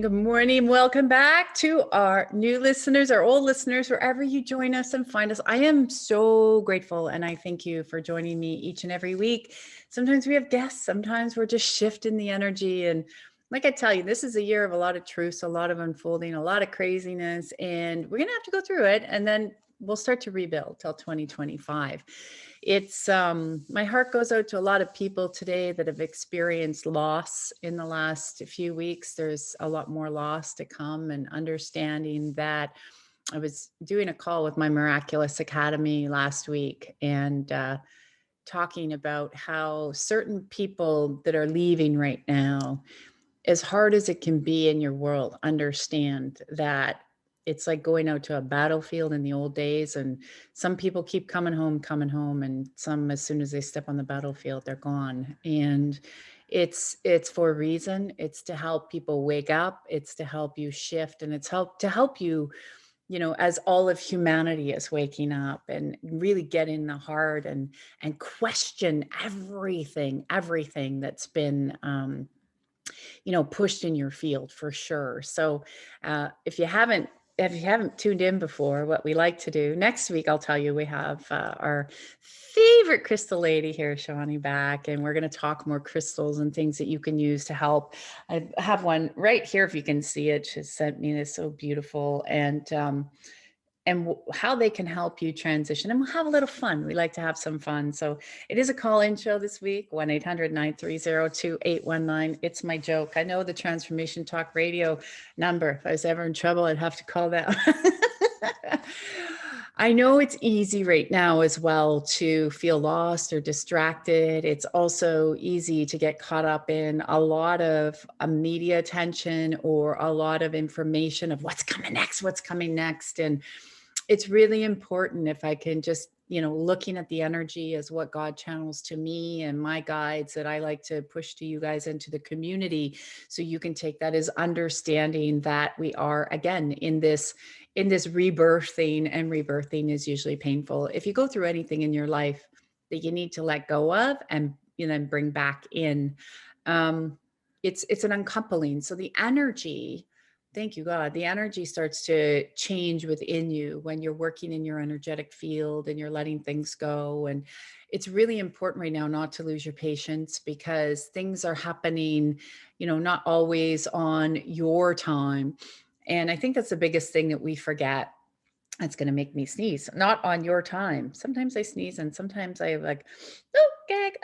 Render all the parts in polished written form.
Good morning. Welcome back to our new listeners, our old listeners, wherever you join us and find us. I am so grateful and I thank you for joining me each and every week. Sometimes we have guests, sometimes we're just shifting the energy. And like I tell you, this is a year of a lot of truths, a lot of unfolding, a lot of craziness, and we're going to have to go through it. And then we'll start to rebuild till 2025. It's my heart goes out to a lot of people today that have experienced loss in the last few weeks. There's a lot more loss to come, and understanding that. I was doing a call with my Miraculous Academy last week and talking about how certain people that are leaving right now, as hard as it can be in your world, understand that it's like going out to a battlefield in the old days. And some people keep coming home, and some, as soon as they step on the battlefield, they're gone. And it's for a reason. It's to help people wake up. It's to help you shift, and it's to help you, as all of humanity is waking up and really get in the heart and question everything that's been pushed in your field, for sure. So if you haven't tuned in before, what we like to do next week, I'll tell you, we have our favorite crystal lady here, Shawani, back, and we're going to talk more crystals and things that you can use to help. I have one right here, if you can see it. She sent me this, so beautiful, and how they can help you transition. And we'll have a little fun. We like to have some fun. So it is a call-in show this week, 1-800-930-2819. It's my joke. I know the Transformation Talk Radio number. If I was ever in trouble, I'd have to call that. I know it's easy right now as well to feel lost or distracted. It's also easy to get caught up in a lot of media attention or a lot of information of what's coming next. And it's really important, if I can just, looking at the energy as what God channels to me and my guides that I like to push to you guys into the community. So you can take that as understanding that we are, again, in this rebirthing, and rebirthing is usually painful. If you go through anything in your life that you need to let go of and, bring back in, it's an uncoupling. So the energy, thank you, God, the energy starts to change within you when you're working in your energetic field and you're letting things go. And it's really important right now not to lose your patience, because things are happening, not always on your time. And I think that's the biggest thing that we forget. That's going to make me sneeze. Not on your time. Sometimes I sneeze and sometimes I like, gag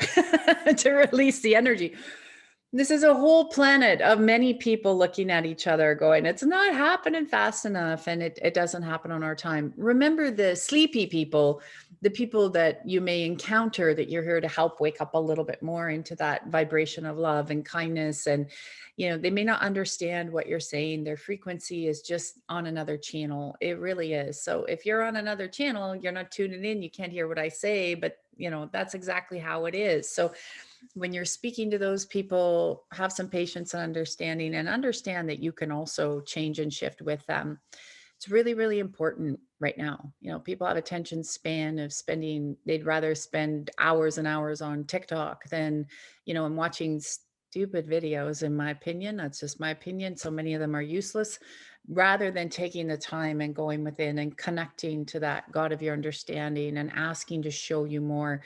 to release the energy. This is a whole planet of many people looking at each other going, it's not happening fast enough, and it doesn't happen on our time. Remember the sleepy people, the people that you may encounter that you're here to help wake up a little bit more into that vibration of love and kindness. And, they may not understand what you're saying. Their frequency is just on another channel. It really is. So if you're on another channel, you're not tuning in, you can't hear what I say, but that's exactly how it is. So when you're speaking to those people, have some patience and understanding, and understand that you can also change and shift with them. It's really, really important right now. People have attention span of they'd rather spend hours and hours on TikTok than, and watching stupid videos, in my opinion. That's just my opinion. So many of them are useless, rather than taking the time and going within and connecting to that God of your understanding and asking to show you more.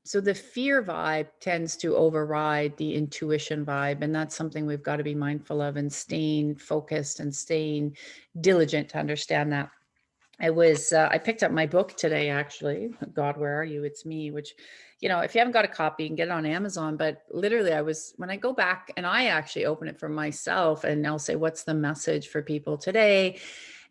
So the fear vibe tends to override the intuition vibe. And that's something we've got to be mindful of, and staying focused and staying diligent to understand that. I picked up my book today, actually, God, Where Are You? It's Me, which, if you haven't got a copy, you can get it on Amazon. But literally when I go back and I actually open it for myself, and I'll say, what's the message for people today?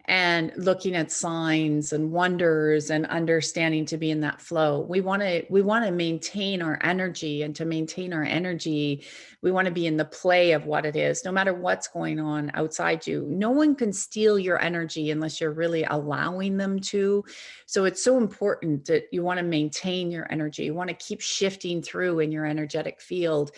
and looking at signs and wonders and understanding to be in that flow. We want to maintain our energy, and to maintain our energy, we want to be in the play of what it is, no matter what's going on outside you. No one can steal your energy unless you're really allowing them to. So it's so important that you want to maintain your energy. You want to keep shifting through in your energetic field.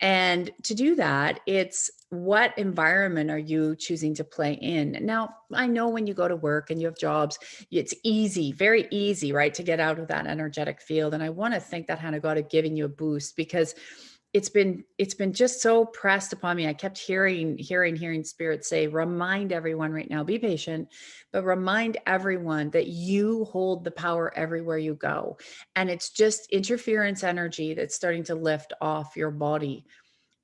And to do that, it's what environment are you choosing to play in? Now, I know when you go to work and you have jobs, it's easy, very easy, right, to get out of that energetic field. And I want to thank that hand of God of giving you a boost, because it's been just so pressed upon me. I kept hearing spirit say, remind everyone right now, be patient, but remind everyone that you hold the power everywhere you go. And it's just interference energy that's starting to lift off your body.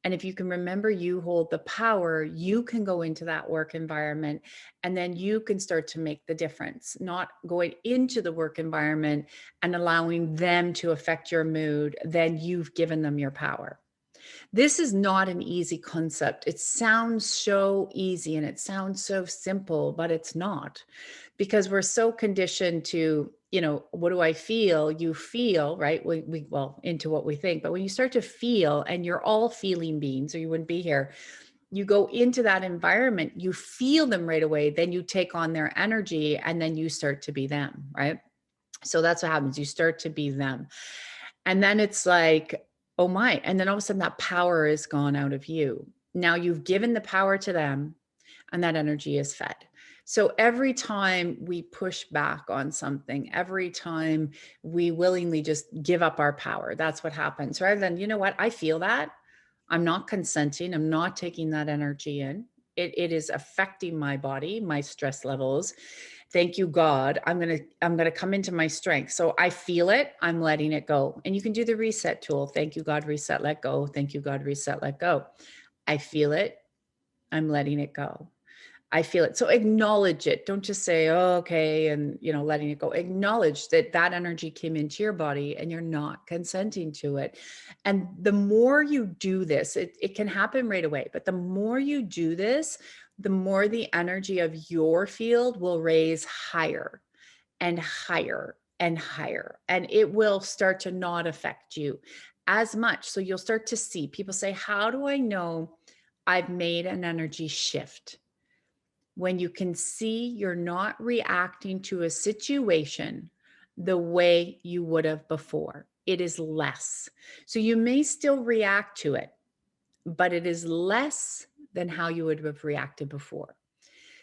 And if you can remember you hold the power, you can go into that work environment, and then you can start to make the difference, not going into the work environment and allowing them to affect your mood. Then you've given them your power. This is not an easy concept. It sounds so easy and it sounds so simple, but it's not, because we're so conditioned to, what do I feel? You feel, right? Well, into what we think. But when you start to feel, and you're all feeling beings, or you wouldn't be here, you go into that environment, you feel them right away, then you take on their energy, and then you start to be them, right? So that's what happens. You start to be them. And then it's like, oh my, and then all of a sudden that power is gone out of you. Now you've given the power to them, and that energy is fed. So every time we push back on something, every time we willingly just give up our power, that's what happens. Rather than, you know what, I feel that. I'm not consenting. I'm not taking that energy in. It is affecting my body, my stress levels. Thank you, God. I'm gonna come into my strength. So I feel it. I'm letting it go. And you can do the reset tool. Thank you, God. Reset. Let go. Thank you, God. Reset. Let go. I feel it. I'm letting it go. I feel it. So acknowledge it. Don't just say, oh, okay, and letting it go. Acknowledge that that energy came into your body and you're not consenting to it. And the more you do this, it can happen right away, but the more you do this, the more the energy of your field will raise higher and higher and higher. And it will start to not affect you as much. So you'll start to see people say, how do I know I've made an energy shift? When you can see you're not reacting to a situation the way you would have before. It is less. So you may still react to it, but it is less than how you would have reacted before.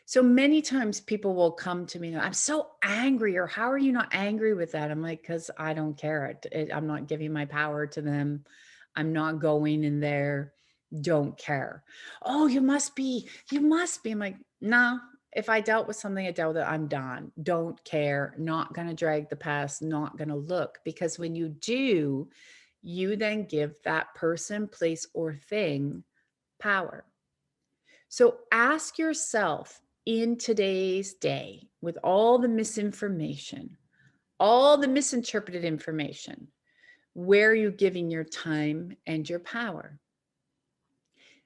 So many times people will come to me and I'm so angry, or how are you not angry with that? I'm like, because I don't care. I'm not giving my power to them. I'm not going in there. Don't care. Oh, you must be. I'm like, nah. If I dealt with something, I dealt with it. I'm done. Don't care. Not going to drag the past. Not going to look. Because when you do, you then give that person, place, or thing power. So ask yourself in today's day, with all the misinformation, all the misinterpreted information, where are you giving your time and your power?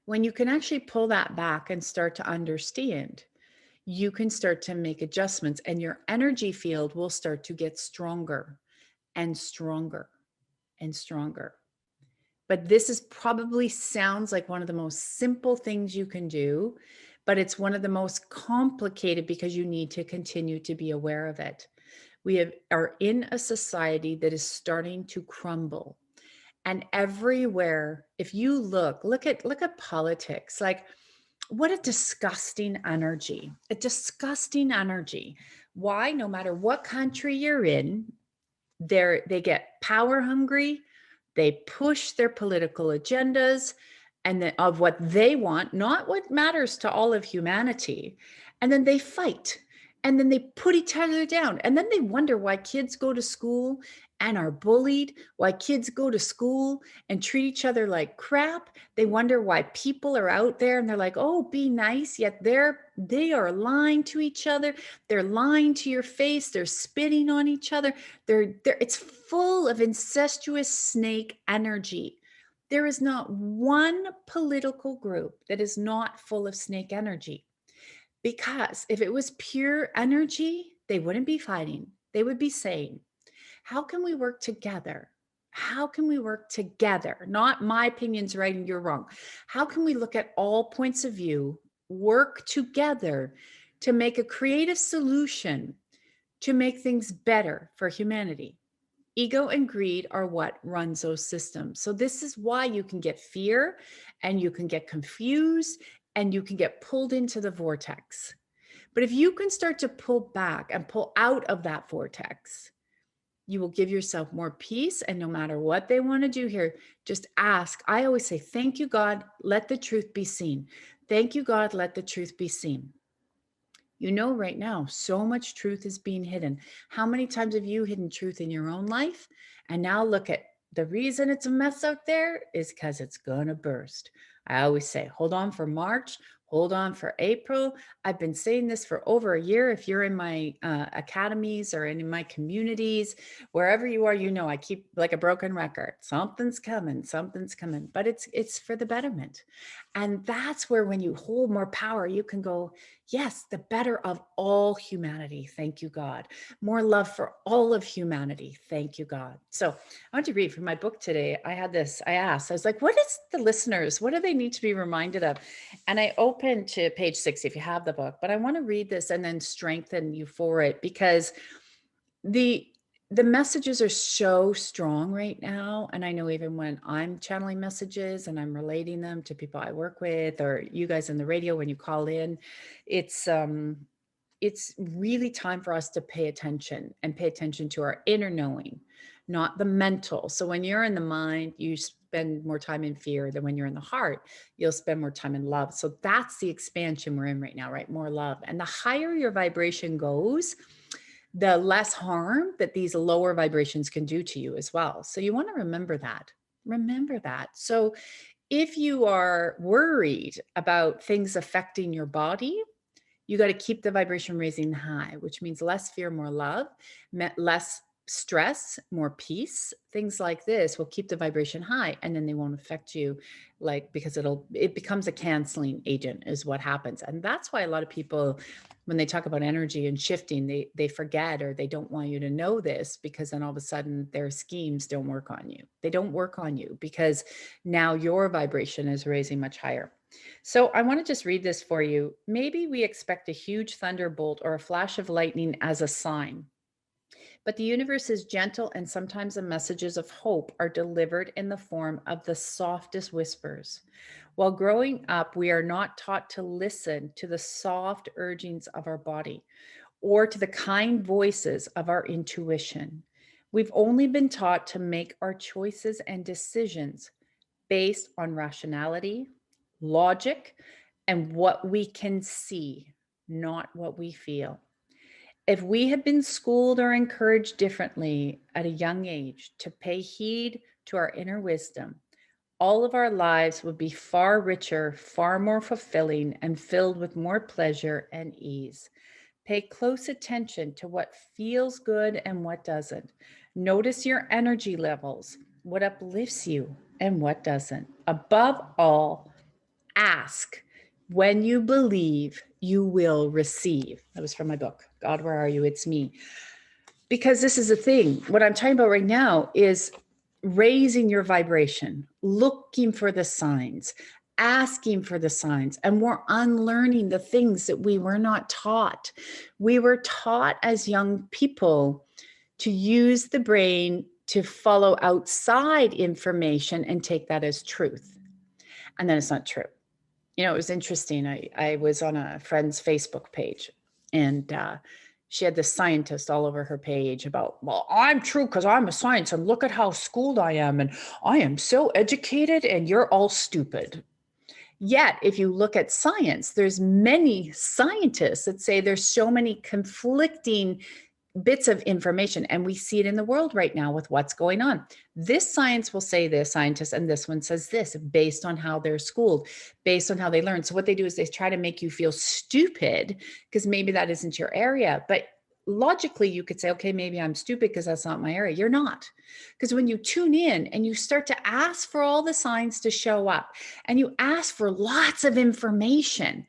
When you can actually pull that back and start to understand, you can start to make adjustments, and your energy field will start to get stronger and stronger and stronger. But this is probably sounds like one of the most simple things you can do, but it's one of the most complicated because you need to continue to be aware of it. We are in a society that is starting to crumble. And everywhere, if you look at politics, like what a disgusting energy, a disgusting energy. Why? No matter what country you're in, they get power hungry. They push their political agendas and of what they want, not what matters to all of humanity. And then they fight, and then they put each other down. And then they wonder why kids go to school and are bullied, why kids go to school and treat each other like crap. They wonder why people are out there and they're like, oh, be nice, yet they are lying to each other. They're lying to your face. They're spitting on each other. It's full of incestuous snake energy. There is not one political group that is not full of snake energy. Because if it was pure energy, they wouldn't be fighting. They would be saying, how can we work together? How can we work together? Not my opinion's right and you're wrong. How can we look at all points of view, work together to make a creative solution to make things better for humanity? Ego and greed are what runs those systems. So this is why you can get fear and you can get confused and you can get pulled into the vortex. But if you can start to pull back and pull out of that vortex, you will give yourself more peace. And no matter what they want to do here, just ask. I always say, thank you, God, let the truth be seen. Thank you, God, let the truth be seen. You know, right now, so much truth is being hidden. How many times have you hidden truth in your own life? And now look at the reason it's a mess out there is because it's going to burst. I always say, hold on for March, hold on for April. I've been saying this for over a year. If you're in my academies or in my communities, wherever you are, you know, I keep like a broken record. Something's coming, but it's for the betterment. And that's where when you hold more power, you can go, yes, the better of all humanity. Thank you, God. More love for all of humanity. Thank you, God. So I want to read from my book today. I asked, I was like, what is the listeners? What do they need to be reminded of? And I opened to page 6 if you have the book, but I want to read this and then strengthen you for it because the messages are so strong right now. And I know even when I'm channeling messages and I'm relating them to people I work with, or you guys on the radio, when you call in, it's really time for us to pay attention to our inner knowing, not the mental. So when you're in the mind, you spend more time in fear than when you're in the heart, you'll spend more time in love. So that's the expansion we're in right now, right? More love. And the higher your vibration goes, the less harm that these lower vibrations can do to you as well. So you want to remember that. Remember that. So if you are worried about things affecting your body, you got to keep the vibration raising high, which means less fear, more love, less stress, more peace. Things like this will keep the vibration high, and then they won't affect you, like, because it becomes a canceling agent is what happens. And that's why a lot of people, when they talk about energy and shifting, they forget, or they don't want you to know this, because then all of a sudden their schemes don't work on you. They don't work on you because now your vibration is raising much higher. So I want to just read this for you. Maybe we expect a huge thunderbolt or a flash of lightning as a sign, but the universe is gentle, and sometimes the messages of hope are delivered in the form of the softest whispers. While growing up, we are not taught to listen to the soft urgings of our body or to the kind voices of our intuition. We've only been taught to make our choices and decisions based on rationality, logic, and what we can see, not what we feel. If we had been schooled or encouraged differently at a young age to pay heed to our inner wisdom, all of our lives would be far richer, far more fulfilling, and filled with more pleasure and ease. Pay close attention to what feels good and what doesn't. Notice your energy levels, what uplifts you and what doesn't. Above all, ask. When you believe, you will receive. That was from my book, God, Where Are You? It's Me. Because this is the thing. What I'm talking about right now is raising your vibration, looking for the signs, asking for the signs, and we're unlearning the things that we were not taught. We were taught as young people to use the brain to follow outside information and take that as truth. And then it's not true. You know, it was interesting. I was on a friend's Facebook page, and she had this scientist all over her page about, well, I'm true because I'm a science, and look at how schooled I am, and I am so educated, and you're all stupid. Yet, if you look at science, there's many scientists that say there's so many conflicting bits of information, and we see it in the world right now with what's going on. This science will say this scientist, and this one says this, based on how they're schooled, based on how they learn. So what they do is they try to make you feel stupid because maybe that isn't your area. But logically, you could say, okay, maybe I'm stupid because that's not my area. You're not. Because when you tune in and you start to ask for all the signs to show up, and you ask for lots of information,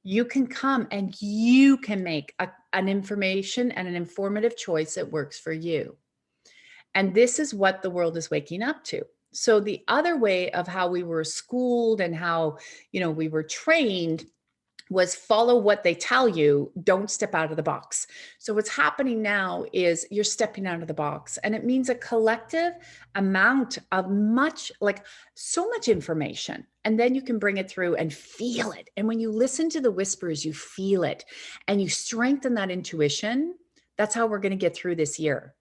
You can come and you can make an information and an informative choice that works for you. And this is what the world is waking up to. So the other way of how we were schooled and how, we were trained was follow what they tell you, don't step out of the box. So what's happening now is you're stepping out of the box, and it means a collective amount of so much information, and then you can bring it through and feel it. And when you listen to the whispers, you feel it and you strengthen that intuition. That's how we're going to get through this year.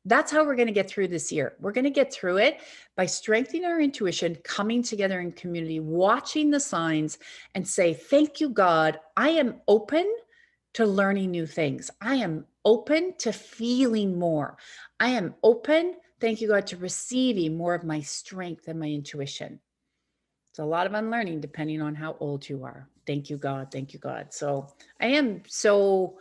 That's how we're going to get through this year. We're going to get through it by strengthening our intuition, coming together in community, watching the signs, and say, thank you, God. I am open to learning new things. I am open to feeling more. I am open, thank you, God, to receiving more of my strength and my intuition. It's a lot of unlearning depending on how old you are. Thank you, God. Thank you, God. So I am so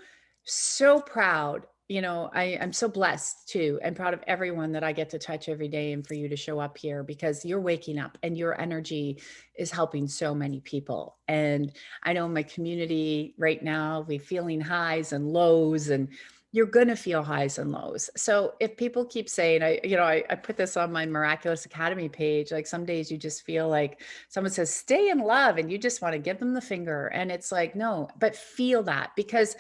proud. I'm so blessed too, and proud of everyone that I get to touch every day, and for you to show up here, because you're waking up and your energy is helping so many people. And I know in my community right now, we're feeling highs and lows, and you're going to feel highs and lows. So if people keep saying, I put this on my Miraculous Academy page, like some days you just feel like someone says, stay in love, and you just want to give them the finger. And it's like, no, but feel that, because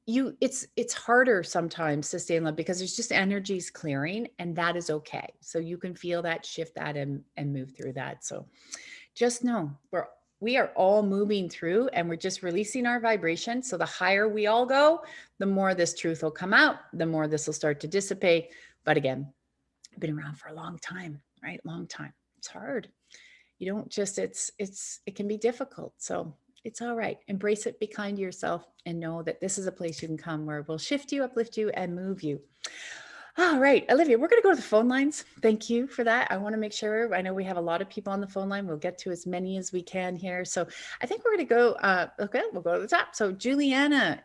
it's harder sometimes to stay in love, because there's just energies clearing, and that is okay. So you can feel that, shift that, and move through that. So just know we are all moving through, and we're just releasing our vibration. So the higher we all go, the more this truth will come out, the more this will start to dissipate. But again, I've been around for a long time, right? Long time. It's hard. You don't just, it can be difficult. So it's all right. Embrace it, be kind to yourself, and know that this is a place you can come where we'll shift you, uplift you, and move you. All right, Olivia, we're going to go to the phone lines. Thank you for that. I want to make sure, I know we have a lot of people on the phone line. We'll get to as many as we can here. So I think we're going to go, okay, we'll go to the top. So Juliana,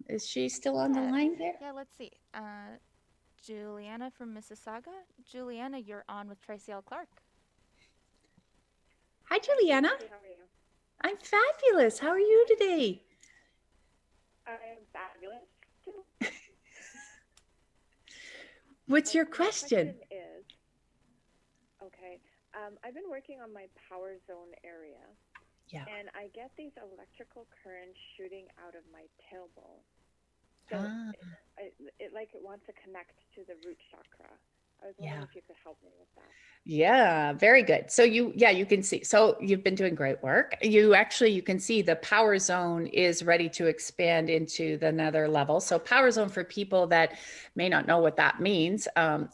is she still on the line there? Yeah, let's see. Juliana from Mississauga. Juliana, you're on with Tracy L Clark. Hi, Hi, Juliana. Tracy. How are you? I'm fabulous. How are you today? I'm fabulous too. What's your My question? question is, okay, I've been working on my power zone area, Yeah. and I get these electrical currents shooting out of my tailbone. So Ah, it like it wants to connect to the root chakra. I was wondering yeah. if you could help me with that. Yeah, very good. So you can see. So you've been doing great work. You can see the power zone is ready to expand into the another level. So power zone, for people that may not know what that means,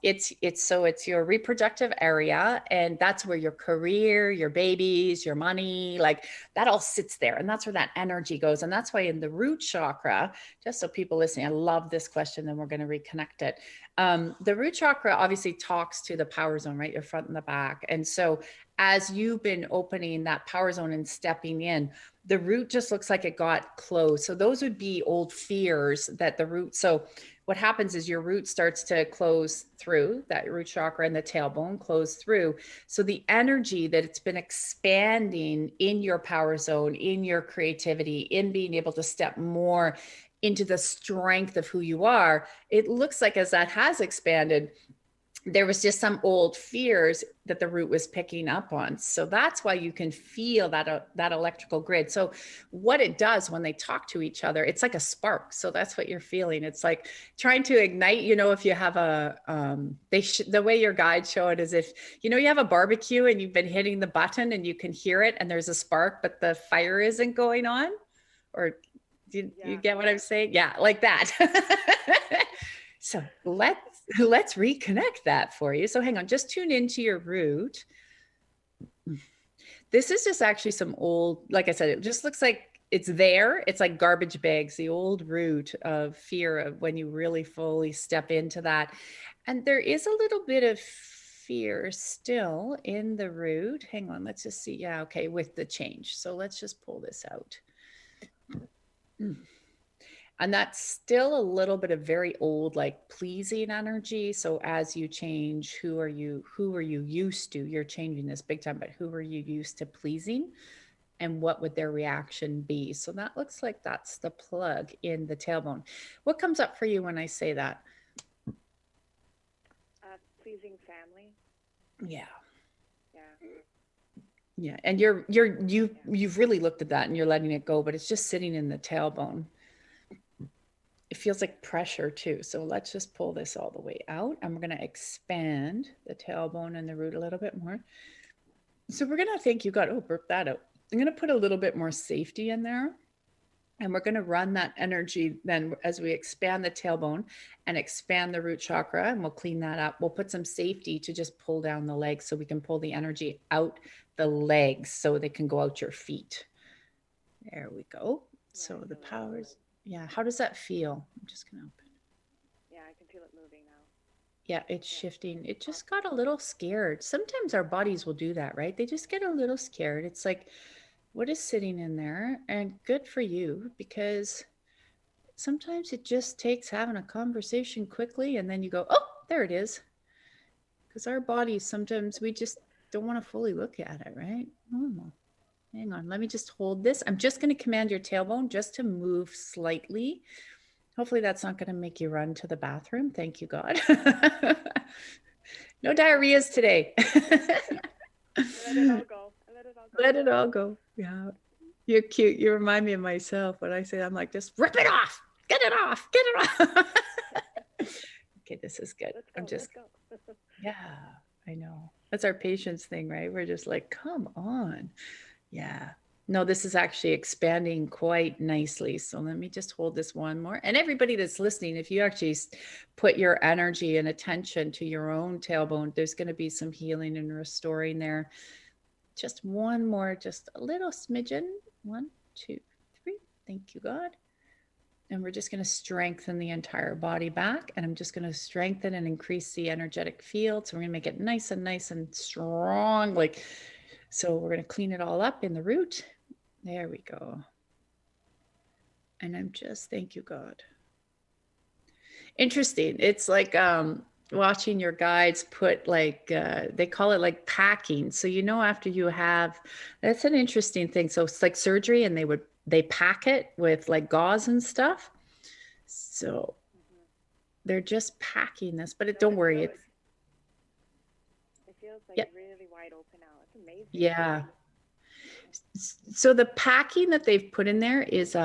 it's your reproductive area, and that's where your career, your babies, your money, like that all sits there, and that's where that energy goes. And that's why in the root chakra, just so people listening, I love this question, then we're going to reconnect it. The root chakra obviously talks to the power zone, right? Your front and the back. And so as you've been opening that power zone and stepping in, the root just looks like it got closed. So those would be old fears that the root. So what happens is your root starts to close through that root chakra, and the tailbone close through. So the energy that it's been expanding in your power zone, in your creativity, in being able to step more into the strength of who you are, it looks like as that has expanded, there was just some old fears that the root was picking up on. So that's why you can feel that electrical grid. So what it does when they talk to each other, it's like a spark. So that's what you're feeling. It's like trying to ignite, if you have the way your guides show it is, if, you have a barbecue and you've been hitting the button and you can hear it and there's a spark, but the fire isn't going on. Or do you Yeah. get what I'm saying? Yeah, like that. So let's reconnect that for you. So hang on, just tune into your root. This is just actually some old, like I said, it just looks like it's there. It's like garbage bags, the old root of fear of when you really fully step into that. And there is a little bit of fear still in the root. Hang on, let's just see. Yeah, okay, with the change. So let's just pull this out. And that's still a little bit of very old, like pleasing energy. So as you change, who are you used to? You're changing this big time, but who are you used to pleasing? and what would their reaction be. So that looks like that's the plug in the tailbone. What comes up for you when I say that? Pleasing family. Yeah. Yeah. Yeah. And you've really looked at that and you're letting it go, but it's just sitting in the tailbone. It feels like pressure too. So let's just pull this all the way out, and we're going to expand the tailbone and the root a little bit more. So we're going to think you got, burp that out. I'm going to put a little bit more safety in there. And we're going to run that energy then as we expand the tailbone and expand the root chakra, and we'll clean that up. We'll put some safety to just pull down the legs so we can pull the energy out the legs so they can go out your feet. There we go. So the powers. Yeah. How does that feel? I'm just going to open. Yeah, I can feel it moving now. Yeah, it's shifting. It just got a little scared. Sometimes our bodies will do that, right? They just get a little scared. It's like, what is sitting in there? And good for you, because sometimes it just takes having a conversation quickly and then you go, oh, there it is. Because our bodies, sometimes we just don't want to fully look at it, right? Normal. Hang on, let me just hold this. I'm just going to command your tailbone just to move slightly. Hopefully that's not going to make you run to the bathroom. Thank you, God. No diarrheas today. Let it all go. Let it all go. Yeah. You're cute. You remind me of myself when I say, I'm like, just rip it off. Get it off. Get it off. Okay, this is good. Let's go. Yeah, I know. That's our patience thing, right? We're just like, come on. Yeah. No, this is actually expanding quite nicely. So let me just hold this one more. And everybody that's listening, if you actually put your energy and attention to your own tailbone, there's going to be some healing and restoring there. Just one more, just a little smidgen. 1, 2, 3. Thank you, God. And we're just going to strengthen the entire body back. And I'm just going to strengthen and increase the energetic field. So we're going to make it nice and strong. So we're going to clean it all up in the root. There we go. And I'm just, thank you, God. Interesting. It's like watching your guides put they call it like packing. So, after you have, that's an interesting thing. So it's like surgery, and they pack it with like gauze and stuff. So they're just packing this, but don't worry. It feels like really wide open now. It's amazing. Yeah. So the packing that they've put in there is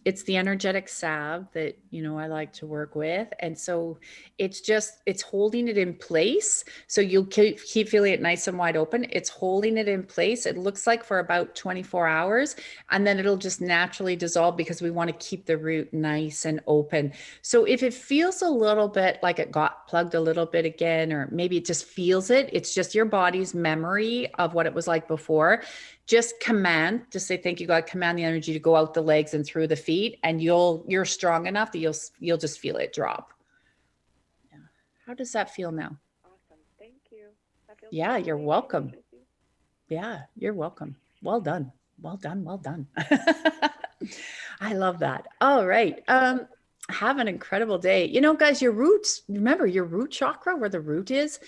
it's the energetic salve that I like to work with, and so it's holding it in place, so you'll keep feeling it nice and wide open. It's holding it in place, it looks like, for about 24 hours, and then it'll just naturally dissolve because we want to keep the root nice and open. So if it feels a little bit like it got plugged a little bit again, or maybe it just feels it's just your body's memory of what it was like before. Just say, thank you, God, command the energy to go out the legs and through the feet, and you're strong enough that you'll just feel it drop. Yeah. How does that feel now? Awesome. Thank you. Yeah, you're welcome. Yeah, you're welcome. Well done. Well done. Well done. I love that. All right. Have an incredible day. Guys, your roots, remember your root chakra, where the root is,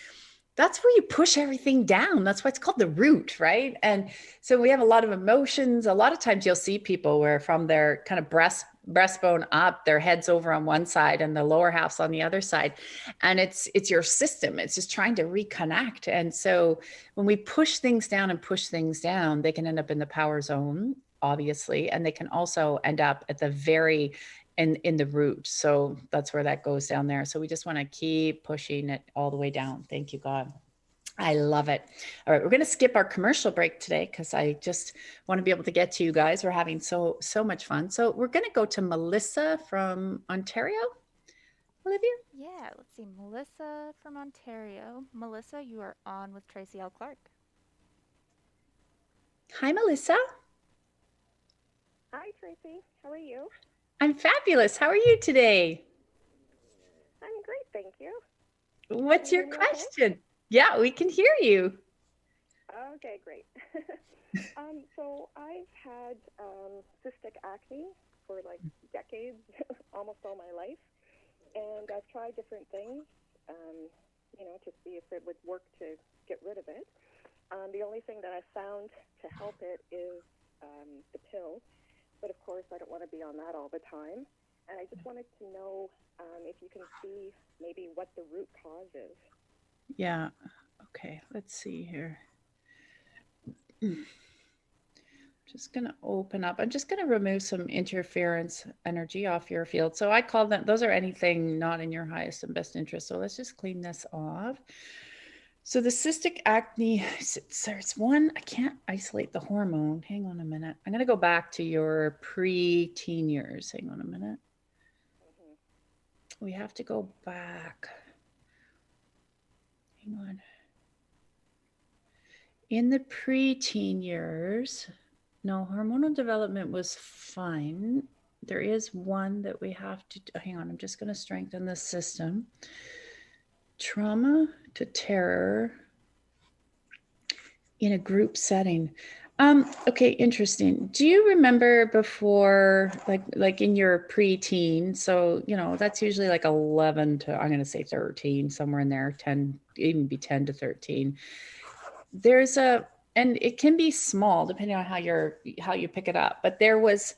that's where you push everything down. That's why it's called the root, right? And so we have a lot of emotions. A lot of times you'll see people where from their kind of breastbone up, their head's over on one side and the lower half's on the other side. And it's your system. It's just trying to reconnect. And so when we push things down, they can end up in the power zone, obviously, and they can also end up at the very in the root. So that's where that goes down there. So we just want to keep pushing it all the way down. Thank you, God. I love it. All right, we're going to skip our commercial break today because I just want to be able to get to you guys. We're having so much fun. So we're going to go to Melissa from Ontario. Olivia? Yeah, let's see. Melissa from Ontario. Melissa, you are on with Tracy L Clark. Hi, Melissa. Hi, Tracy. How are you? I'm fabulous. How are you today? I'm great, thank you. What's your question? Okay? Yeah, we can hear you. Okay, great. So I've had cystic acne for like decades, almost all my life, and I've tried different things, to see if it would work to get rid of it. The only thing that I found to help it is the pill. But of course, I don't want to be on that all the time. And I just wanted to know if you can see maybe what the root cause is. Yeah. Okay. Let's see here. Just going to open up. I'm just going to remove some interference energy off your field. So I call them, those are anything not in your highest and best interest. So let's just clean this off. So the cystic acne, there's one, I can't isolate the hormone. Hang on a minute. I'm going to go back to your pre-teen years. Hang on a minute. We have to go back. Hang on. In the pre-teen years, no, hormonal development was fine. There is one that we have to, hang on, I'm just going to strengthen the system. Trauma to terror in a group setting. Okay, interesting. Do you remember before, like in your pre-teen? So, you know, that's usually like 11 to, I'm going to say 13, somewhere in there, 10, even be 10 to 13. There's a, and it can be small depending on how you pick it up, but there's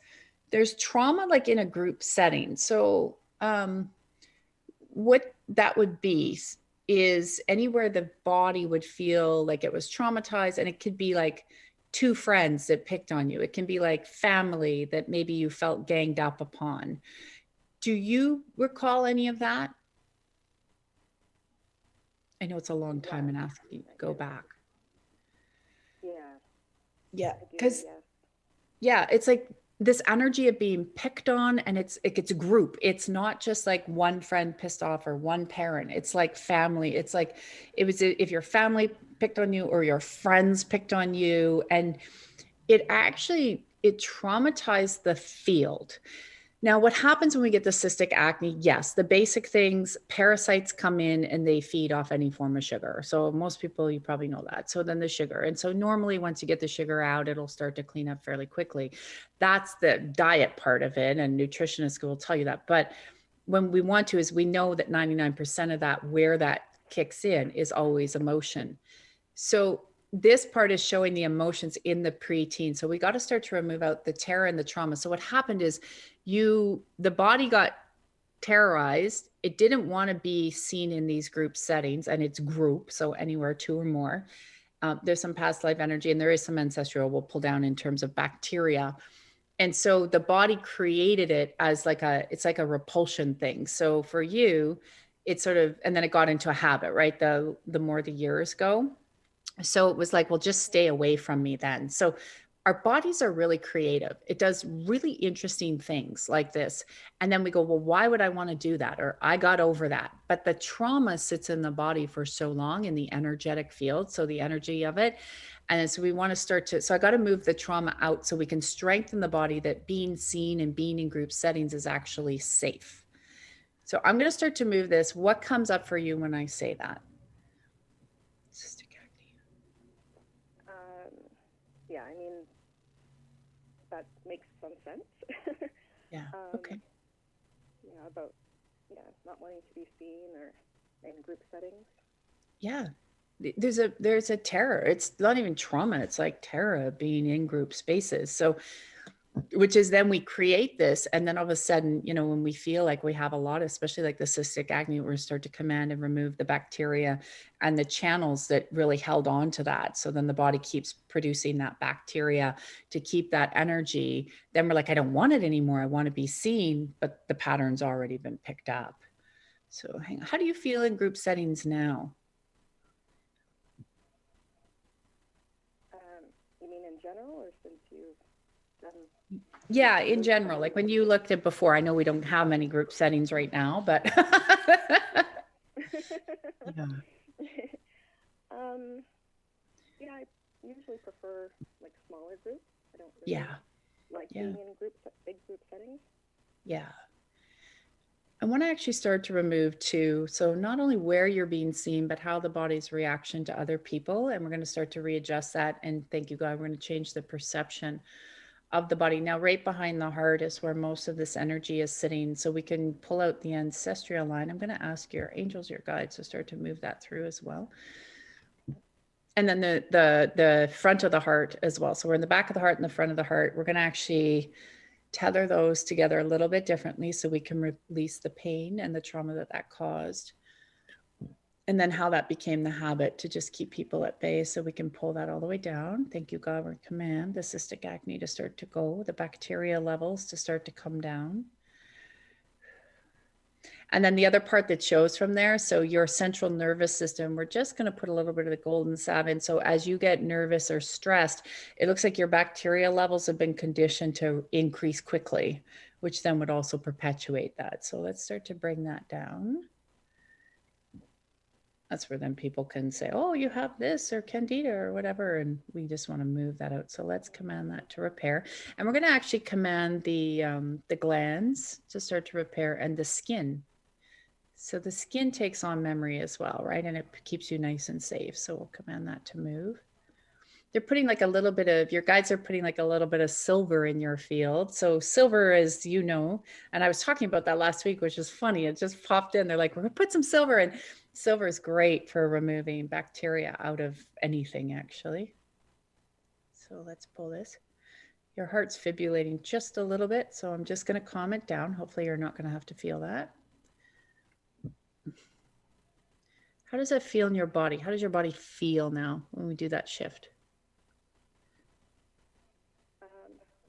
trauma like in a group setting. So what that would be is anywhere the body would feel like it was traumatized, and it could be like two friends that picked on you. It can be like family that maybe you felt ganged up upon. Do you recall any of that? I know it's a long time and ask you to go back. Yeah, because yeah, it's like this energy of being picked on, and it's a group. It's not just like one friend pissed off or one parent. It's like family. It's like it was if your family picked on you or your friends picked on you, and it traumatized the field. Now, what happens when we get the cystic acne? Yes, the basic things, parasites come in and they feed off any form of sugar. So most people, you probably know that. So then the sugar. And so normally once you get the sugar out, it'll start to clean up fairly quickly. That's the diet part of it. And nutritionists will tell you that. But when we want to, is we know that 99% of that, where that kicks in, is always emotion. So this part is showing the emotions in the preteen. So we got to start to remove out the terror and the trauma. So what happened is the body got terrorized. It didn't want to be seen in these group settings, and it's group. So anywhere two or more. There's some past life energy, and there is some ancestral we'll pull down in terms of bacteria. And so the body created it as it's like a repulsion thing. So for you, it's sort of, and then it got into a habit, right? The more the years go. So it was like, well, just stay away from me then. So our bodies are really creative. It does really interesting things like this. And then we go, well, why would I want to do that? Or I got over that. But the trauma sits in the body for so long in the energetic field. So the energy of it. And so we want to so I got to move the trauma out so we can strengthen the body, that being seen and being in group settings is actually safe. So I'm going to start to move this. What comes up for you when I say that? Yeah, I mean, that makes some sense. Yeah. Okay. Yeah, about not wanting to be seen or in group settings. Yeah. There's a terror. It's not even trauma. It's like terror of being in group spaces. So, which is then we create this, and then all of a sudden, you know, when we feel like we have a lot, especially like the cystic acne, we start to command and remove the bacteria and the channels that really held on to that. So then the body keeps producing that bacteria to keep that energy. Then we're like, I don't want it anymore. I want to be seen, but the pattern's already been picked up. So hang on. How do you feel in group settings now? You mean in general, or since you've done? Yeah, in general, like when you looked at before, I know we don't have many group settings right now, but yeah. Yeah, I usually prefer like smaller groups. I don't really like being in big group settings. Yeah. I want to actually start to remove too. So not only where you're being seen, but how the body's reaction to other people. And we're going to start to readjust that. And thank you, God. We're going to change the perception of the body. Now, right behind the heart is where most of this energy is sitting. So we can pull out the ancestral line. I'm going to ask your angels, your guides, to start to move that through as well. And then the front of the heart as well. So we're in the back of the heart and the front of the heart. We're going to actually tether those together a little bit differently so we can release the pain and the trauma that caused. And then how that became the habit to just keep people at bay, so we can pull that all the way down. Thank you, God. We command the cystic acne to start to go, the bacteria levels to start to come down. And then the other part that shows from there, so your central nervous system, we're just going to put a little bit of the golden salve in. So as you get nervous or stressed, it looks like your bacteria levels have been conditioned to increase quickly, which then would also perpetuate that. So let's start to bring that down. That's where then people can say, oh, you have this or candida or whatever. And we just want to move that out. So let's command that to repair. And we're going to actually command the glands to start to repair, and the skin. So the skin takes on memory as well, right? And it keeps you nice and safe. So we'll command that to move. They're putting like a little bit of, your guides are putting like a little bit of silver in your field. So silver, as you know, and I was talking about that last week, which is funny. It just popped in. They're like, we're going to put some silver in. Silver is great for removing bacteria out of anything, actually. So let's pull this. Your heart's fibrillating just a little bit. So I'm just going to calm it down. Hopefully you're not going to have to feel that. How does that feel in your body? How does your body feel now when we do that shift?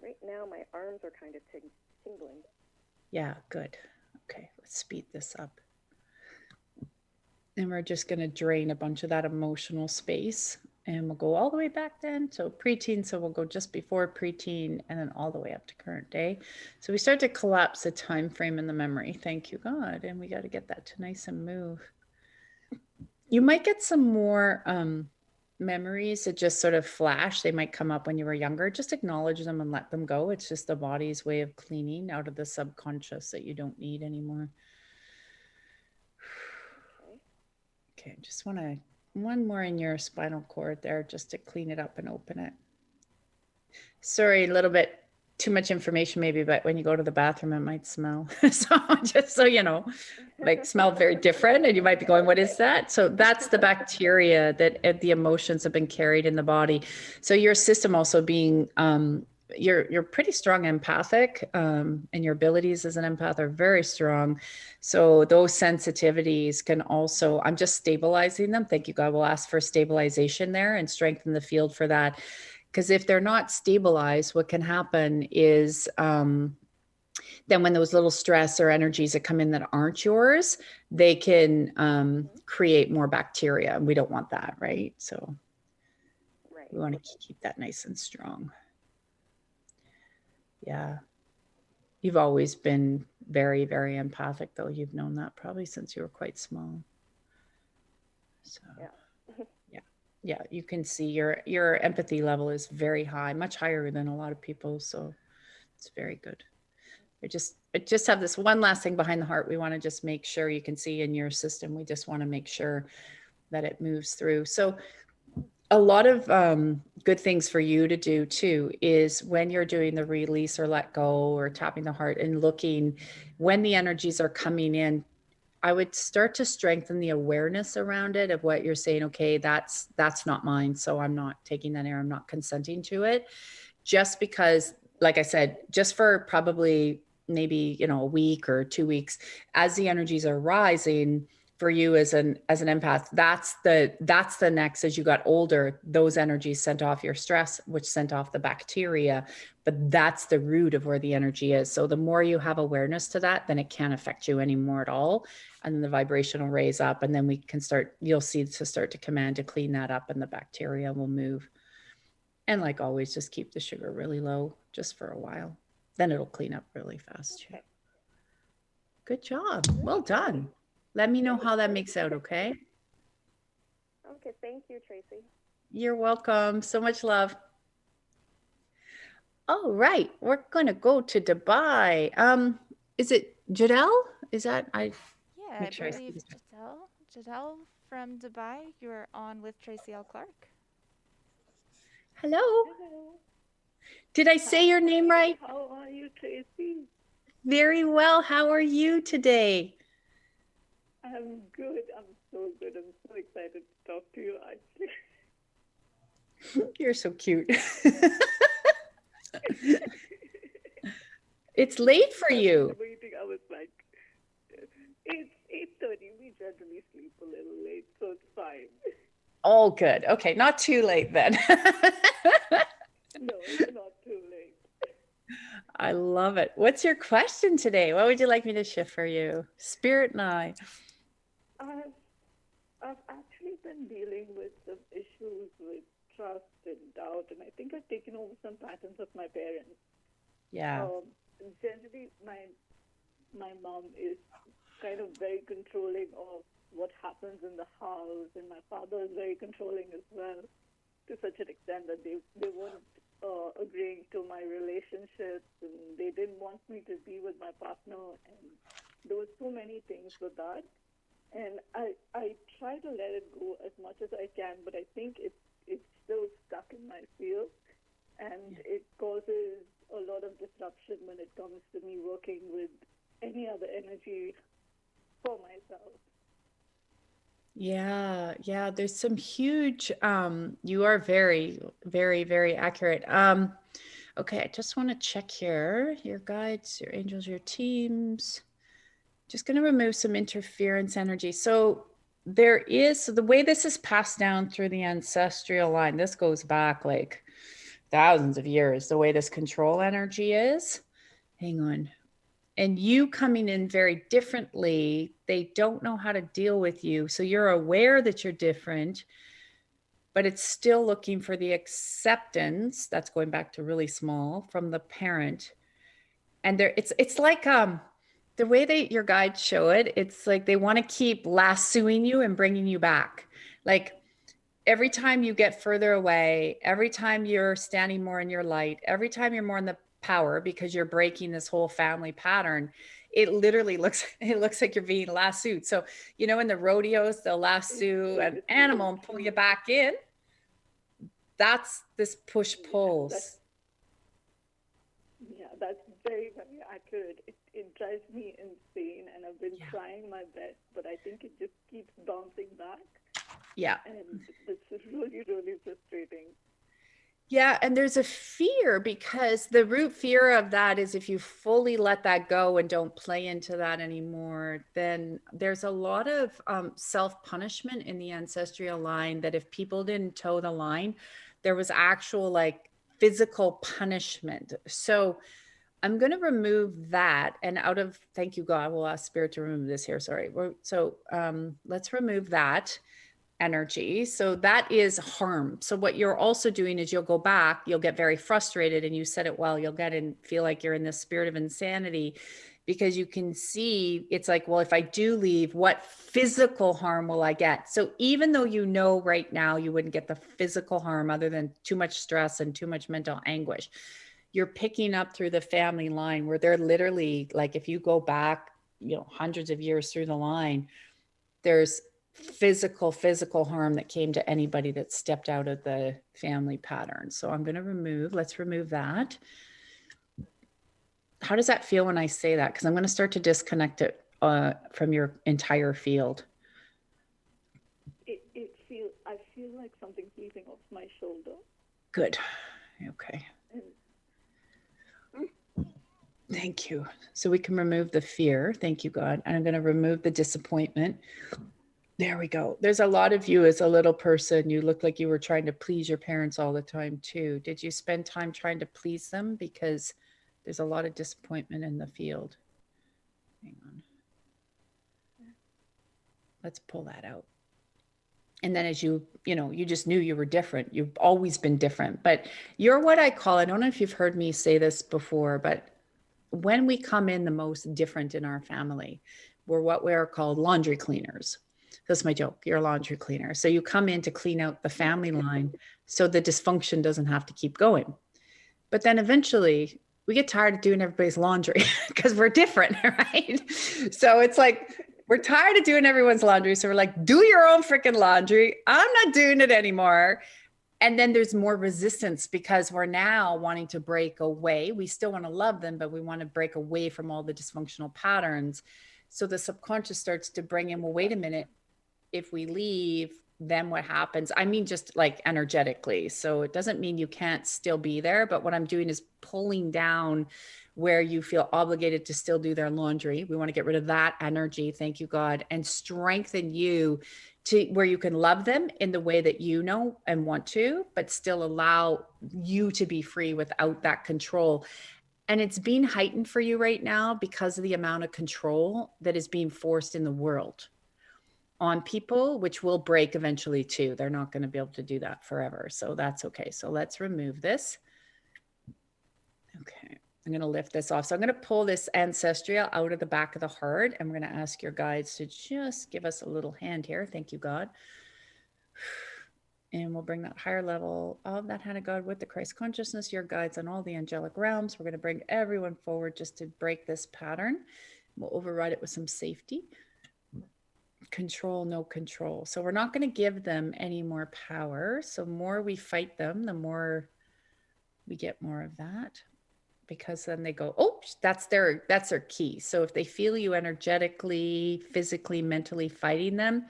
Right now, my arms are kind of tingling. Yeah, good. Okay, let's speed this up. And we're just going to drain a bunch of that emotional space. And we'll go all the way back then. So preteen, so we'll go just before preteen and then all the way up to current day. So we start to collapse the time frame in the memory. Thank you, God. And we got to get that to nice and move. You might get some more memories that just sort of flash. They might come up when you were younger. Just acknowledge them and let them go. It's just the body's way of cleaning out of the subconscious that you don't need anymore. Okay, just want to, one more in your spinal cord there just to clean it up and open it. Sorry, a little bit too much information maybe, but when you go to the bathroom, it might smell. So just so you know, like smell very different and you might be going, what is that? So that's the bacteria that the emotions have been carried in the body. So your system also being, you're pretty strong empathic, and your abilities as an empath are very strong. So those sensitivities can also, I'm just stabilizing them. Thank you, God. We'll ask for stabilization there and strengthen the field for that. Because if they're not stabilized, what can happen is then when those little stress or energies that come in that aren't yours, they can create more bacteria. And we don't want that, right? So we want to keep that nice and strong. Yeah. You've always been very, very empathic, though. You've known that probably since you were quite small. So yeah. Yeah, you can see your empathy level is very high, much higher than a lot of people. So it's very good. I just have this one last thing behind the heart. We want to just make sure you can see in your system. We just want to make sure that it moves through. So a lot of good things for you to do too is when you're doing the release or let go or tapping the heart and looking when the energies are coming in, I would start to strengthen the awareness around it of what you're saying. Okay, that's not mine. So I'm not taking that air. I'm not consenting to it. Just because, like I said, just for probably maybe, a week or 2 weeks, as the energies are rising for you as an empath, that's the next, as you got older, those energies sent off your stress, which sent off the bacteria, but that's the root of where the energy is. So the more you have awareness to that, then it can't affect you anymore at all. And then the vibration will raise up, and then we can you'll see to start to command to clean that up, and the bacteria will move. And like always, just keep the sugar really low just for a while. Then it'll clean up really fast. Okay. Good job. Well done. Let me know how that makes out, okay? Okay, thank you, Tracy. You're welcome. So much love. All right, we're going to go to Dubai. Is it Jadelle? Is that Yeah, I believe Jadelle. Jadelle from Dubai. You're on with Tracy L Clark. Hello. Hello. Did I say your name right? How are you, Tracy? Very well. How are you today? I'm good. I'm so good. I'm so excited to talk to you, actually. You're so cute. It's late for you. Waiting, I was like, it's 8:30. We generally sleep a little late, so it's fine. Oh, good. Okay, not too late then. No, it's not too late. I love it. What's your question today? What would you like me to shift for you? Spirit and I. I've actually been dealing with some issues with trust and doubt, and I think I've taken over some patterns of my parents. Yeah. Generally, my mom is kind of very controlling of what happens in the house, and my father is very controlling as well, to such an extent that they weren't agreeing to my relationships, and they didn't want me to be with my partner, and there were so many things with that. And I try to let it go as much as I can, but I think it's still stuck in my field, and it causes a lot of disruption when it comes to me working with any other energy for myself. Yeah, there's some huge, you are very, very, very accurate. Okay, I just want to check here, your guides, your angels, your teams. Just going to remove some interference energy. So the way this is passed down through the ancestral line, this goes back like thousands of years, the way this control energy is. Hang on. And you coming in very differently, they don't know how to deal with you. So you're aware that you're different, but it's still looking for the acceptance, that's going back to really small, from the parent. And it's like the way your guides show it, it's like they want to keep lassoing you and bringing you back. Like every time you get further away, every time you're standing more in your light, every time you're more in the power because you're breaking this whole family pattern, it literally looks like you're being lassoed. So, you know, in the rodeos, they'll lasso an animal and pull you back in. That's this push pulls. Yeah, that's very, very accurate. It drives me insane, and I've been trying my best, but I think it just keeps bouncing back. Yeah. And it's really, really frustrating. Yeah, and there's a fear, because the root fear of that is if you fully let that go and don't play into that anymore, then there's a lot of self-punishment in the ancestral line, that if people didn't toe the line, there was actual like physical punishment. So I'm going to remove that, and thank you, God, we'll ask Spirit to remove this here. Sorry. So let's remove that energy. So that is harm. So what you're also doing is you'll go back, you'll get very frustrated, and you said it well, you'll get and feel like you're in this spirit of insanity, because you can see it's like, well, if I do leave, what physical harm will I get? So even though you know right now you wouldn't get the physical harm other than too much stress and too much mental anguish, you're picking up through the family line where they're literally like, if you go back, you know, hundreds of years through the line, there's physical harm that came to anybody that stepped out of the family pattern. So I'm going to let's remove that. How does that feel when I say that? Because I'm going to start to disconnect it from your entire field. I feel like something's leaving off my shoulder. Good. Okay. Thank you. So we can remove the fear. Thank you, God. And I'm going to remove the disappointment. There we go. There's a lot of you as a little person. You look like you were trying to please your parents all the time too. Did you spend time trying to please them? Because there's a lot of disappointment in the field. Hang on. Let's pull that out. And then as you just knew you were different. You've always been different, but you're what I call, I don't know if you've heard me say this before, but when we come in the most different in our family, we're what we are called laundry cleaners. That's my joke. You're a laundry cleaner. So you come in to clean out the family line so the dysfunction doesn't have to keep going. But then eventually we get tired of doing everybody's laundry because we're different, right? So it's like, we're tired of doing everyone's laundry. So we're like, do your own freaking laundry. I'm not doing it anymore. And then there's more resistance because we're now wanting to break away. We still want to love them, but we want to break away from all the dysfunctional patterns. So the subconscious starts to bring in, well, wait a minute. If we leave, then what happens? I mean, just like energetically. So it doesn't mean you can't still be there, but what I'm doing is pulling down where you feel obligated to still do their laundry. We want to get rid of that energy. Thank you, God, and strengthen you to where you can love them in the way that you know and want to, but still allow you to be free without that control. And it's being heightened for you right now because of the amount of control that is being forced in the world on people, which will break eventually too. They're not going to be able to do that forever. So that's okay. So let's remove this. Okay. I'm going to lift this off. So I'm going to pull this ancestral out of the back of the heart. And we're going to ask your guides to just give us a little hand here. Thank you, God. And we'll bring that higher level of that hand of God with the Christ consciousness, your guides on all the angelic realms. We're going to bring everyone forward just to break this pattern. We'll override it with some safety. Control, no control. So we're not going to give them any more power. So more we fight them, the more we get more of that, because then they go, oh, that's their key. So if they feel you energetically, physically, mentally fighting them,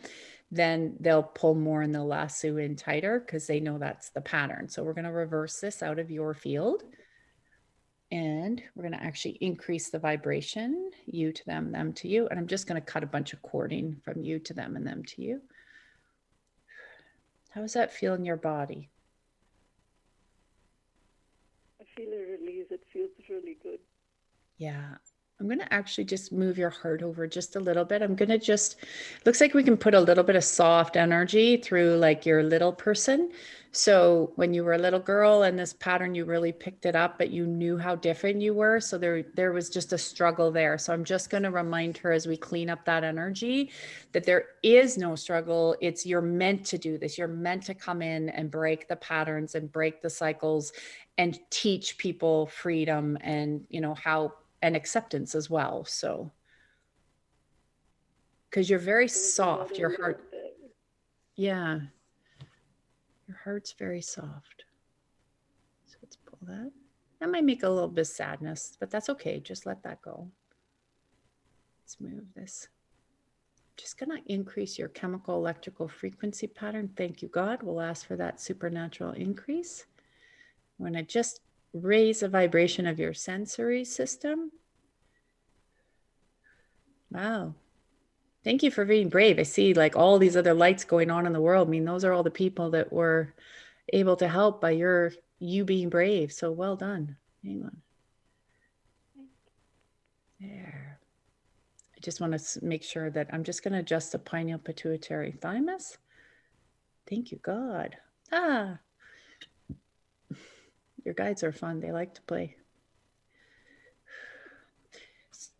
then they'll pull more and they'll lasso in tighter because they know that's the pattern. So we're going to reverse this out of your field. And we're going to actually increase the vibration, you to them, them to you. And I'm just going to cut a bunch of cording from you to them and them to you. How does that feel in your body? I feel a release. It feels really good. Yeah. I'm going to actually just move your heart over just a little bit. I'm going to just, looks like we can put a little bit of soft energy through like your little person. So when you were a little girl and this pattern, you really picked it up, but you knew how different you were. So there was just a struggle there. So I'm just going to remind her as we clean up that energy that there is no struggle. It's you're meant to do this. You're meant to come in and break the patterns and break the cycles and teach people freedom and, you know, how, and acceptance as well. So, because you're very soft, your heart. Yeah. Your heart's very soft. So let's pull that. That might make a little bit of sadness, but that's okay. Just let that go. Let's move this. Just going to increase your chemical electrical frequency pattern. Thank you, God. We'll ask for that supernatural increase. I'm going to just raise the vibration of your sensory system. Wow. Thank you for being brave. I see like all these other lights going on in the world. I mean, those are all the people that were able to help by you being brave. So well done. Hang on. There. I just want to make sure that I'm just going to adjust the pineal pituitary thymus. Thank you, God. Ah. Your guides are fun. They like to play.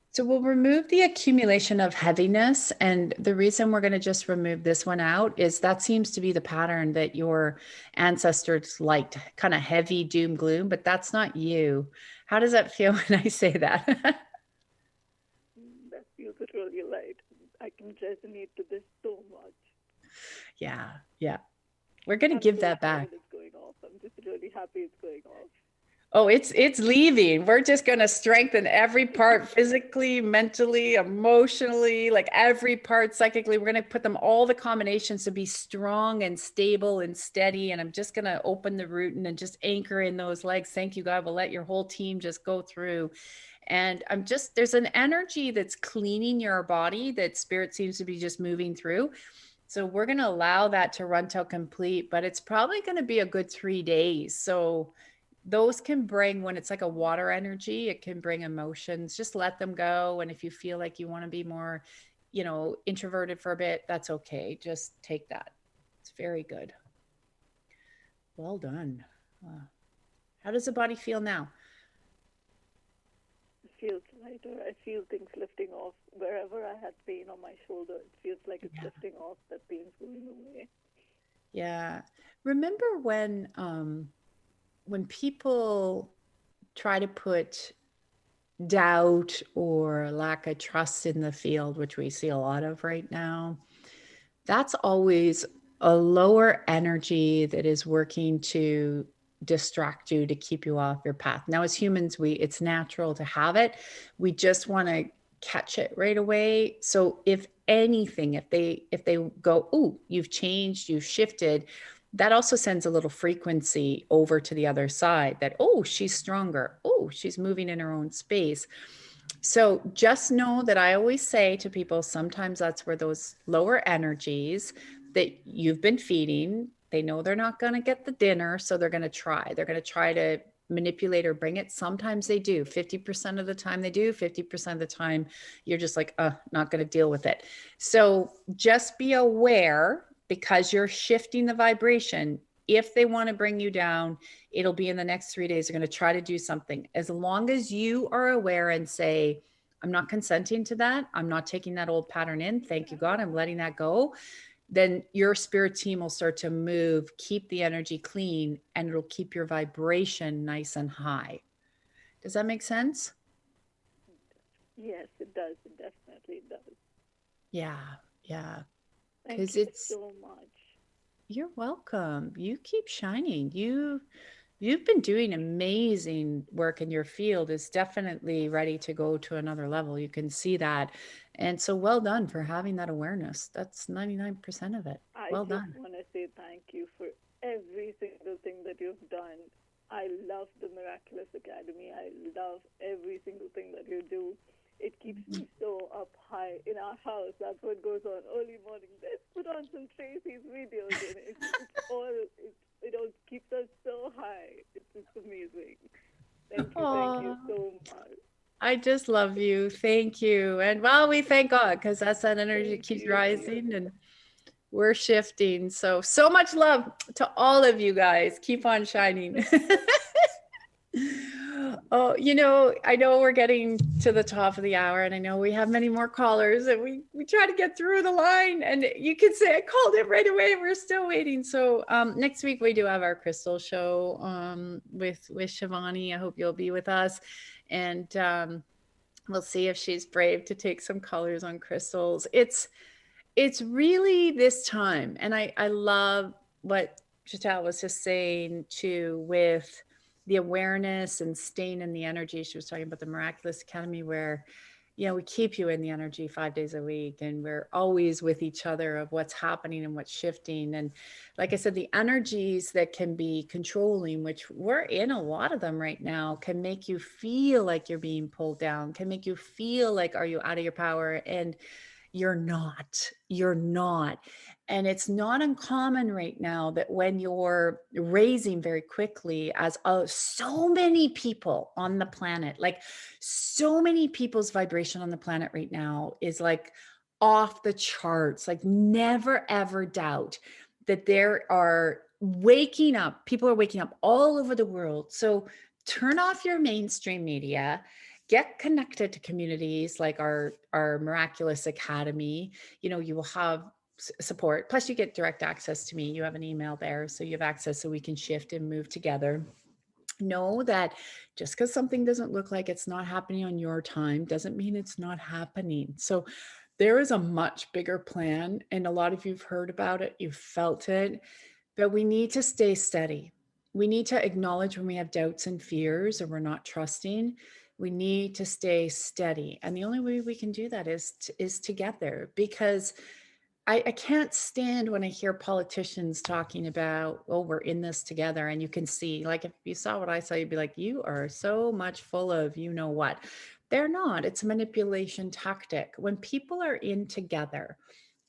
So we'll remove the accumulation of heaviness. And the reason we're going to just remove this one out is that seems to be the pattern that your ancestors liked, kind of heavy doom gloom, but that's not you. How does that feel when I say that? That feels really light. I can resonate to this so much. Yeah, yeah. We're going to give that back. It's going off. I'm just really happy it's going off. Oh, it's leaving. We're just going to strengthen every part physically, mentally, emotionally, like every part psychically. We're going to put them all the combinations to be strong and stable and steady. And I'm just going to open the root and just anchor in those legs. Thank you, God. We'll let your whole team just go through. And there's an energy that's cleaning your body that spirit seems to be just moving through. So we're going to allow that to run till complete, but it's probably going to be a good 3 days. So those can bring, when it's like a water energy, it can bring emotions. Just let them go. And if you feel like you want to be more, you know, introverted for a bit, that's okay. Just take that. It's very good. Well done. How does the body feel now? It feels lighter. I feel things lifting off. Wherever I had pain on my shoulder, it feels like it's lifting off. That pain's going away. Yeah. Remember when people try to put doubt or lack of trust in the field, which we see a lot of right now, that's always a lower energy that is working to distract you, to keep you off your path. Now, as humans, it's natural to have it. We just want to catch it right away. So if anything, if they go, oh, you've changed, you've shifted, that also sends a little frequency over to the other side that, oh, she's stronger. Oh, she's moving in her own space. So just know that I always say to people, sometimes that's where those lower energies that you've been feeding, they know they're not going to get the dinner. So they're going to try. They're going to try to manipulate or bring it. Sometimes they do. 50% of the time they do. 50% of the time you're just like, not going to deal with it. So just be aware, because you're shifting the vibration. If they want to bring you down, it'll be in the next 3 days. They're going to try to do something. As long as you are aware and say, I'm not consenting to that, I'm not taking that old pattern in, thank you, God, I'm letting that go, then your spirit team will start to move, keep the energy clean, and it'll keep your vibration nice and high. Does that make sense? Yes, it does. It definitely does. Yeah, yeah. Thank Because you so much. You're welcome. You keep shining. You've been doing amazing work in your field. Is definitely ready to go to another level. You can see that. And so well done for having that awareness. That's 99% of it. Well done. I just want to say thank you for every single thing that you've done. I love the Miraculous Academy. I love every single thing that you do. It keeps me so up high in our house. That's what goes on early morning. Let's put on some Tracy's videos, and it keeps us so high. It's just amazing. Thank you so much. I just love you. Thank you. And well, we thank God, because that's that energy keeps rising and we're shifting. So much love to all of you guys. Keep on shining. Oh, I know we're getting to the top of the hour, and I know we have many more callers, and we try to get through the line, and you can say I called it right away. We're still waiting. So next week we do have our crystal show with Shivani. I hope you'll be with us, and we'll see if she's brave to take some colors on crystals. It's really this time, and I love what Chantal was just saying too, with the awareness and staying in the energy. She was talking about the Miraculous Academy, where we keep you in the energy 5 days a week, and we're always with each other of what's happening and what's shifting. And like I said, the energies that can be controlling, which we're in a lot of them right now, can make you feel like you're being pulled down, can make you feel like, are you out of your power? And you're not. And it's not uncommon right now that when you're raising very quickly, as so many people on the planet, like so many people's vibration on the planet right now is like off the charts. Like, never ever doubt that there are people are waking up all over the world. So turn off your mainstream media, get connected to communities like our Miraculous Academy. You will have support. Plus you get direct access to me. You have an email there, so you have access, so we can shift and move together. Know that just because something doesn't look like it's not happening on your time doesn't mean it's not happening. So there is a much bigger plan, and a lot of you've heard about it, you've felt it, but we need to stay steady. We need to acknowledge when we have doubts and fears or we're not trusting. We need to stay steady. And the only way we can do that is together, because I can't stand when I hear politicians talking about, oh, we're in this together. And you can see, like, if you saw what I saw, you'd be like, you are so much full of, you know what? They're not. It's a manipulation tactic. When people are in together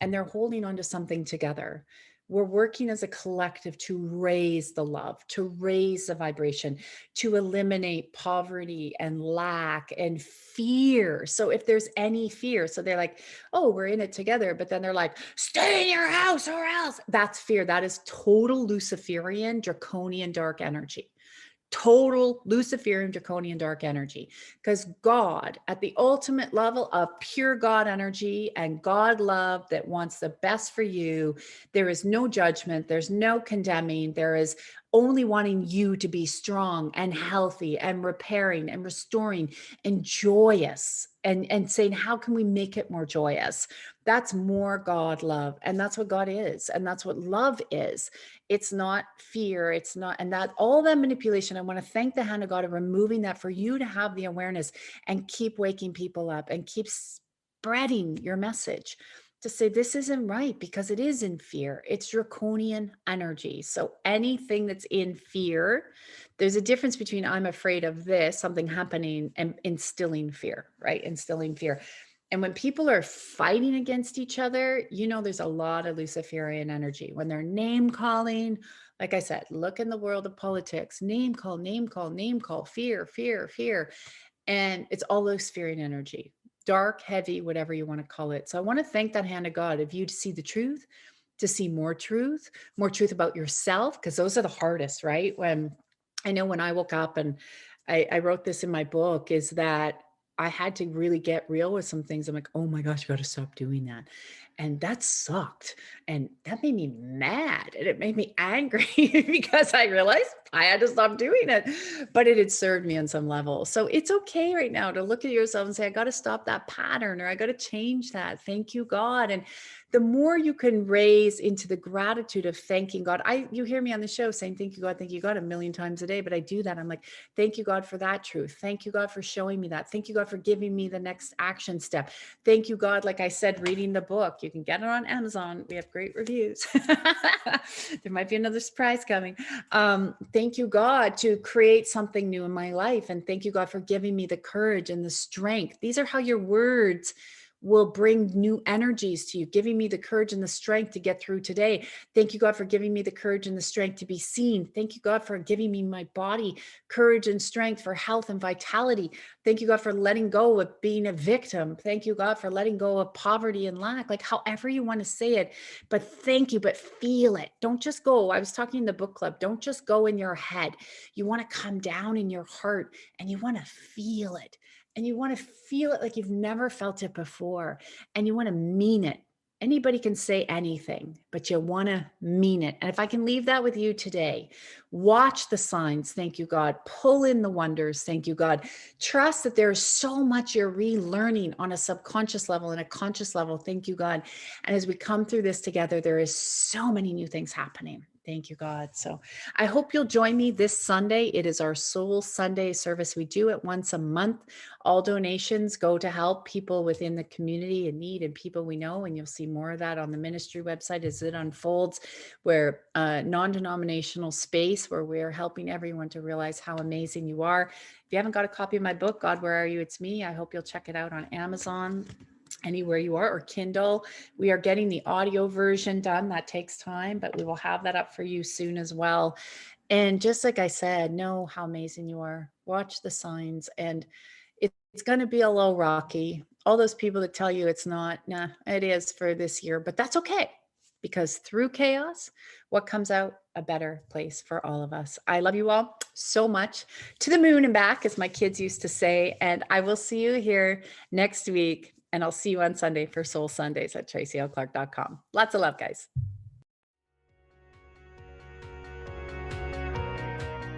and they're holding on to something together, we're working as a collective to raise the love, to raise the vibration, to eliminate poverty and lack and fear. So if there's any fear, so they're like, oh, we're in it together, but then they're like, stay in your house or else. That's fear. That is total Luciferian, draconian, dark energy. Total Luciferian, draconian, dark energy. Because God, at the ultimate level of pure God energy and God love that wants the best for you, there is no judgment, there's no condemning, there is only wanting you to be strong and healthy and repairing and restoring and joyous, and saying, how can we make it more joyous? That's more God love. And that's what God is. And that's what love is. It's not fear. It's not, and that all that manipulation, I want to thank the hand of God of removing that for you to have the awareness and keep waking people up and keep spreading your message. to say this isn't right, because it is in fear. It's draconian energy. So anything that's in fear, there's a difference between I'm afraid of this, something happening, and instilling fear, right? Instilling fear. And when people are fighting against each other, there's a lot of Luciferian energy. When they're name calling, like I said, look in the world of politics, name call, name call, name call, fear, fear, fear. And it's all Luciferian energy, dark, heavy, whatever you want to call it. So I want to thank that hand of God of you to see the truth, to see more truth about yourself, because those are the hardest, right? When I woke up, and I wrote this in my book, is that I had to really get real with some things. I'm like, oh my gosh, you got to stop doing that. And that sucked. And that made me mad. And it made me angry because I realized I had to stop doing it. But it had served me on some level. So it's okay right now to look at yourself and say, I got to stop that pattern, or I got to change that. Thank you, God. And the more you can raise into the gratitude of thanking God. You hear me on the show saying, thank you, God, a million times a day, but I do that. I'm like, thank you, God, for that truth. Thank you, God, for showing me that. Thank you, God, for giving me the next action step. Thank you, God. Like I said, reading the book, you can get it on Amazon. We have great reviews. There might be another surprise coming. Thank you, God, to create something new in my life. And thank you, God, for giving me the courage and the strength. These are how your words will bring new energies to you, giving me the courage and the strength to get through today. Thank you, God, for giving me the courage and the strength to be seen. Thank you, God, for giving me my body courage and strength for health and vitality. Thank you, God, for letting go of being a victim. Thank you, God, for letting go of poverty and lack, like however you want to say it. But thank you, but feel it. Don't just go. I was talking in the book club. Don't just go in your head. You want to come down in your heart and you want to feel it. And you want to feel it like you've never felt it before. And you want to mean it. Anybody can say anything, but you want to mean it. And if I can leave that with you today, watch the signs. Thank you, God. Pull in the wonders. Thank you, God. Trust that there's so much you're relearning on a subconscious level and a conscious level. Thank you, God. And as we come through this together, there is so many new things happening. Thank you, God. So I hope you'll join me this Sunday. It is our Soul Sunday service. We do it once a month. All donations go to help people within the community in need and people we know. And you'll see more of that on the ministry website as it unfolds. We're a non-denominational space where we're helping everyone to realize how amazing you are. If you haven't got a copy of my book, God, Where Are You? It's Me. I hope you'll check it out on Amazon, anywhere you are, or Kindle. We are getting the audio version done. That takes time, but we will have that up for you soon as well. And just like I said, know how amazing you are. Watch the signs, and it's going to be a little rocky. All those people that tell you it's not, nah, it is for this year, but that's okay, because through chaos, what comes out? A better place for all of us. I love you all so much. To the moon and back, as my kids used to say. And I will see you here next week. And I'll see you on Sunday for Soul Sundays at tracylclark.com. Lots of love, guys.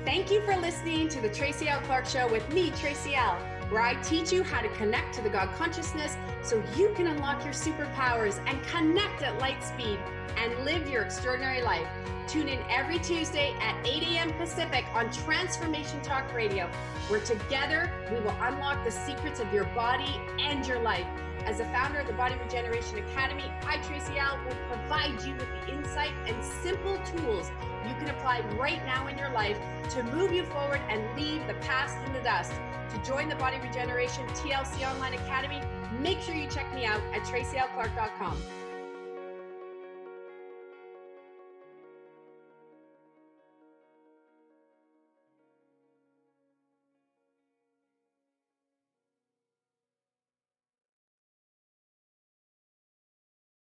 Thank you for listening to the Tracy L Clark Show with me, Tracy L, where I teach you how to connect to the God consciousness so you can unlock your superpowers and connect at light speed and live your extraordinary life. Tune in every Tuesday at 8 a.m. Pacific on Transformation Talk Radio, where together we will unlock the secrets of your body and your life. As the founder of the Body Regeneration Academy, I, Tracy L, will provide you with the insight and simple tools you can apply right now in your life to move you forward and leave the past in the dust. To join the Body Regeneration TLC Online Academy, make sure you check me out at tracylclark.com.